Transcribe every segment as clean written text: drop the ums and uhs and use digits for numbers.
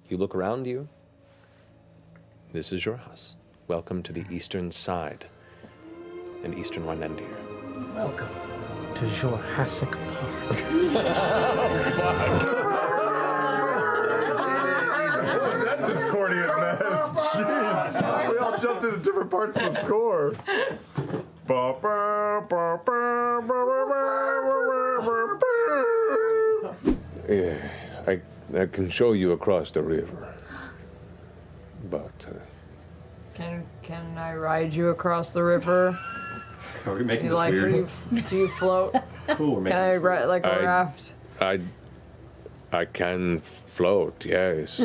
You look around you. This is Xhorhas. Welcome to the eastern side, in eastern Wynendir. Welcome to Xhorhasic Park. That discordian mess. Jeez. We all jumped into different parts of the score. Yeah, I can show you across the river, but Can I ride you across the river? Are we making Do you this like? weird? Do you float? Cool, we're making Can I this weird. ride like a I- raft? I can float. Yes.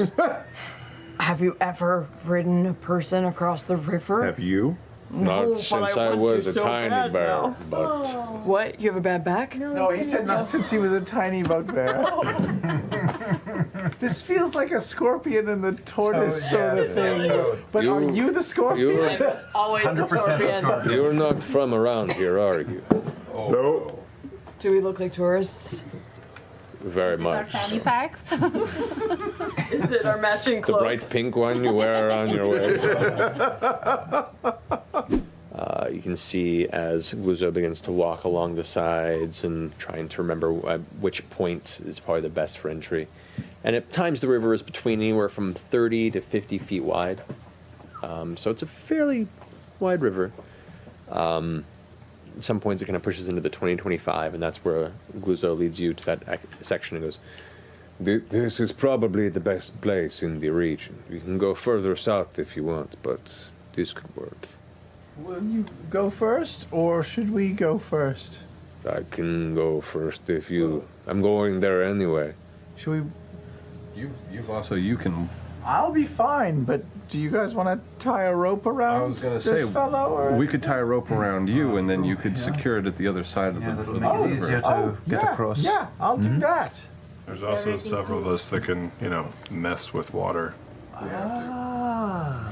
Have you ever ridden a person across the river? Have you? Not No, but since I I want was to a so tiny bad bear, now. but What? You have a bad back? No, he said not since he was a tiny bugbear. This feels like a scorpion and the tortoise sort of thing. But are you the scorpion? you're, Always 100% the scorpion. you're not from around here, are you? Nope. Do we look like tourists? Very Our much. fanny packs. Is it our matching The clothes? bright pink one you wear around your waist. You can see as Guzo begins to walk along the sides and trying to remember which point is probably the best for entry. And at times the river is between anywhere from 30 to 50 feet wide. So it's a fairly wide river. At some points it kind of pushes into the 20-25, and that's where Guzo leads you to that section and goes, this is probably the best place in the region. You can go further south if you want, but this could work. Will you go first, or should we go first? I can go first if you... I'm going there anyway. Should we? You can. I'll be fine, but do you guys want to tie a rope around I was gonna this say, fellow? Or? we could tie a rope around you, and then you could secure it at the other side of Yeah, the that'll of make the it river. easier to get yeah, across. Yeah, I'll do that. There's also several of us that can, mess with water. Ah.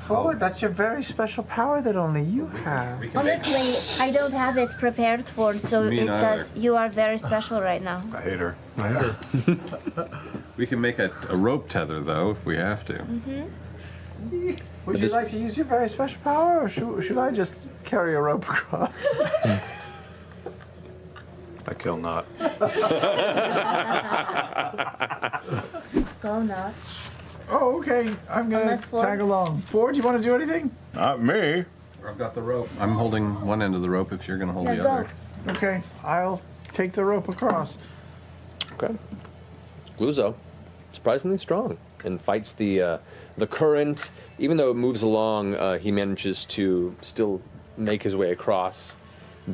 Forward, that's your very special power that only you have. Honestly, I don't have it prepared for, so Me it neither. does. You are very special right now. I hate her. We can make a rope tether, though, if we have to. Would you like to use your very special power, or should I just carry a rope across? I kill not. Go not. Oh, okay. I'm gonna Unless Ford- tag along. Ford, you want to do anything? Not me. I've got the rope. I'm holding one end of the rope if you're going to hold Yeah, the go. other. Okay, I'll take the rope across. Okay. Guzo, surprisingly strong, and fights the current. Even though it moves along, he manages to still make his way across.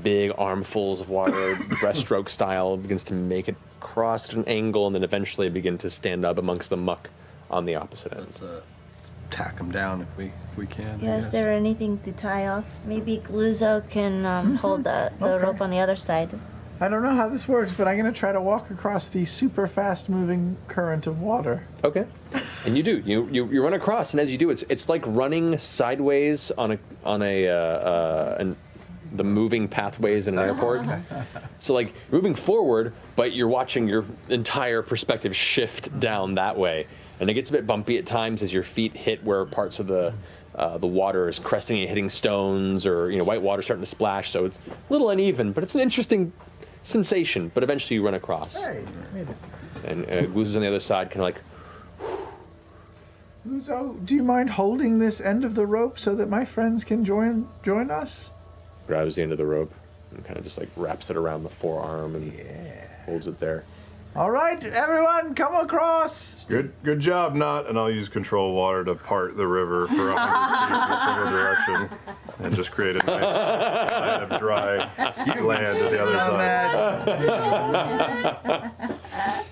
Big armfuls of water, breaststroke style, begins to make it cross at an angle, and then eventually begin to stand up amongst the muck on the opposite end. Let's tack them down if we can. Yeah, is there anything to tie off? Maybe Gluzo can hold the Okay. rope on the other side. I don't know how this works, but I'm gonna try to walk across the super fast-moving current of water. Okay, and you do. You run across, and as you do, it's like running sideways on the moving pathways in an airport. So like moving forward, but you're watching your entire perspective shift down that way, and it gets a bit bumpy at times as your feet hit where parts of the water is cresting and hitting stones, or white water starting to splash. So it's a little uneven, but it's an interesting sensation. But eventually you run across, Hey, made it. and Gluzo's on the other side, kind of like. Gluzo, do you mind holding this end of the rope so that my friends can join us? Grabs the end of the rope and kind of just like wraps it around the forearm and holds it there. All right, everyone, come across. Good job, Not. And I'll use control water to part the river for 100 feet in a single direction, and just create a nice line of dry land at the other side.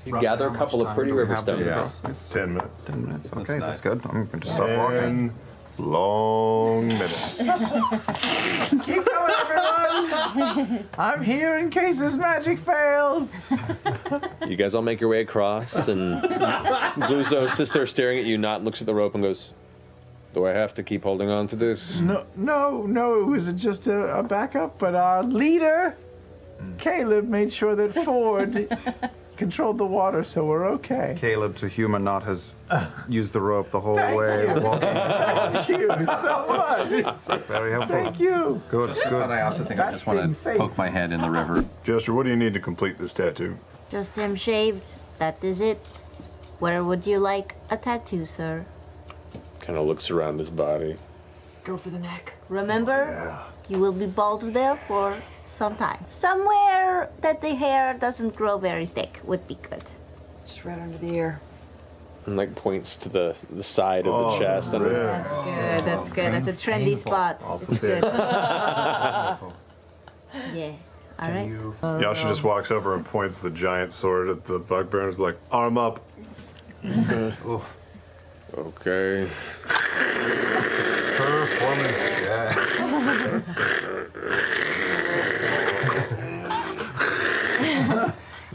You gather a couple of pretty river stones. 10 minutes. 10 minutes. Okay, that's good. I'm going to start walking. 10 long minutes. Keep going, everyone. I'm here in case this magic fails. You guys all make your way across, and Gluzo sits there staring at you, Not looks at the rope and goes, "Do I have to keep holding on to this?" No, it was just a backup, but our leader, Caleb, made sure that Ford controlled the water, so we're okay. Caleb, to human knot, has used the rope the whole Thank way, you. walking. Thank you so much. Very helpful. Thank you. Good, But good. I also think I That's just want being to safe. poke my head in the river. Jester, what do you need to complete this tattoo? Just him shaved. That is it. Where would you like a tattoo, sir? Kind of looks around his body. Go for the neck. Remember, you will be bald there for some time. Somewhere that the hair doesn't grow very thick would be good. Just right under the ear. And like points to the side of the chest. rib. Good, that's good. That's a trendy spot. It's good. Yeah. All right. Yasha just walks over and points the giant sword at the bugbear and is like, arm up. Okay. Performance check.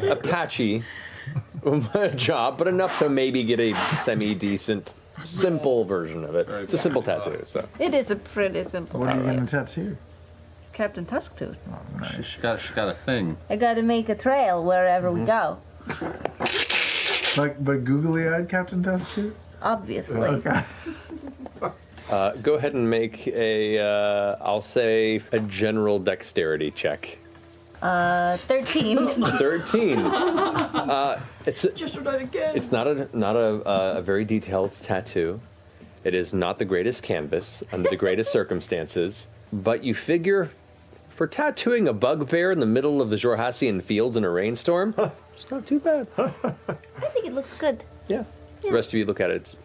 A patchy job, but enough to maybe get a semi-decent, simple version of it. It's a simple tattoo, so. It is a pretty simple What are you tattoo. going to tattoo? Captain Tusk Tooth. She's got a thing. I gotta make a trail wherever we go. But googly-eyed Captain Tusk too? Obviously. Okay. Go ahead and make a, I'll say, a general dexterity check. 13. 13. It's Just not again. It's not a very detailed tattoo. It is not the greatest canvas under the greatest circumstances. But you figure, for tattooing a bugbear in the middle of the Xhorhasian fields in a rainstorm, it's not too bad. I think it looks good. Yeah. The rest of you look at it.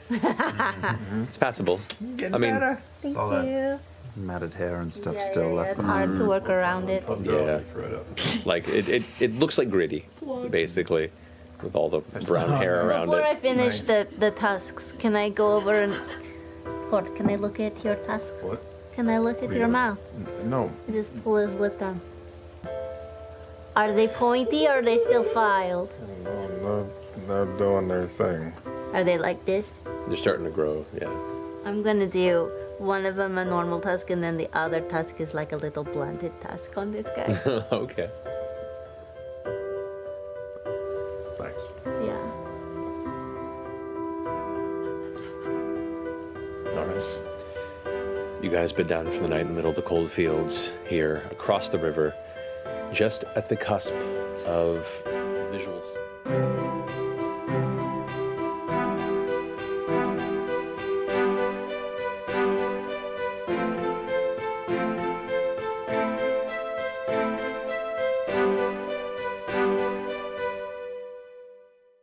It's passable. Getting I mean, better. Thank Saw that. you. Matted hair and stuff Yeah, still yeah, left. it's hard to work around it. Yeah. Right up. Like it looks like gritty, basically, with all the brown hair around Before I it. finish the tusks, can I go over and... Fjord, can I look at your tusk? What? Can I look at your mouth? No. Just pull his lip down. Are they pointy or are they still filed? They're doing their thing. Are they like this? They're starting to grow. Yeah. I'm gonna do one of them a normal tusk and then the other tusk is like a little blunted tusk on this guy. Okay. Thanks. Yeah. All right. You guys bed down for the night in the middle of the cold fields here across the river, just at the cusp of visuals.